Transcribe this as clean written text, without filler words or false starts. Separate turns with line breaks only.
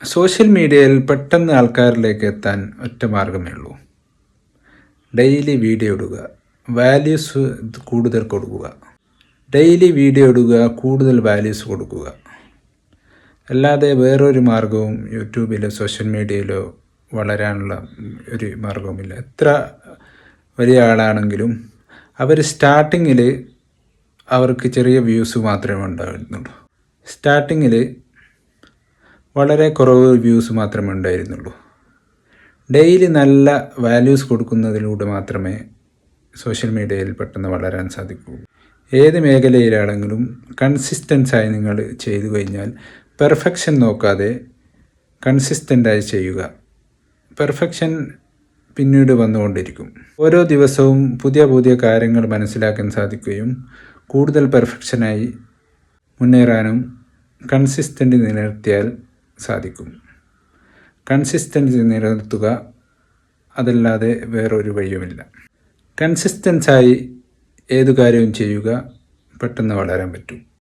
Social മീഡിയയിൽ പെട്ടെന്ന് ആൾക്കാരിലേക്ക് എത്താൻ ഒറ്റ മാർഗ്ഗമേ ഉള്ളൂ. ഡെയിലി വീഡിയോ ഇടുക, വാല്യൂസ് കൂടുതൽ കൊടുക്കുക. ഡെയിലി വീഡിയോ ഇടുക, കൂടുതൽ വാല്യൂസ് കൊടുക്കുക. അല്ലാതെ വേറൊരു മാർഗവും യൂട്യൂബിലോ സോഷ്യൽ മീഡിയയിലോ വളരാനുള്ള ഒരു മാർഗവുമില്ല. എത്ര വലിയ ആളാണെങ്കിലും അവർ സ്റ്റാർട്ടിങ്ങിൽ അവർക്ക് ചെറിയ വ്യൂസ് മാത്രമേ ഉണ്ടായിരുന്നുള്ളൂ. സ്റ്റാർട്ടിങ്ങിൽ വളരെ കുറവ് വ്യൂസ് മാത്രമേ ഉണ്ടായിരുന്നുള്ളൂ. ഡെയിലി നല്ല വാല്യൂസ് കൊടുക്കുന്നതിലൂടെ മാത്രമേ സോഷ്യൽ മീഡിയയിൽ പെട്ടെന്ന് വളരാൻ സാധിക്കൂ. ഏത് മേഖലയിലാണെങ്കിലും കൺസിസ്റ്റൻസായി നിങ്ങൾ ചെയ്തു കഴിഞ്ഞാൽ പെർഫെക്ഷൻ നോക്കാതെ കൺസിസ്റ്റൻ്റായി ചെയ്യുക. പെർഫെക്ഷൻ പിന്നീട് വന്നുകൊണ്ടിരിക്കും. ഓരോ ദിവസവും പുതിയ പുതിയ കാര്യങ്ങൾ മനസ്സിലാക്കാൻ സാധിക്കുകയും കൂടുതൽ പെർഫെക്ഷനായി മുന്നേറാനും കൺസിസ്റ്റൻ്റ് നിലനിർത്തിയാൽ സാധിക്കും. കൺസിസ്റ്റൻസി നിലനിർത്തുക, അതല്ലാതെ വേറൊരു വഴിയുമില്ല. കൺസിസ്റ്റൻസായി ഏതു കാര്യവും ചെയ്യുക, പെട്ടെന്ന് വളരാൻ പറ്റും.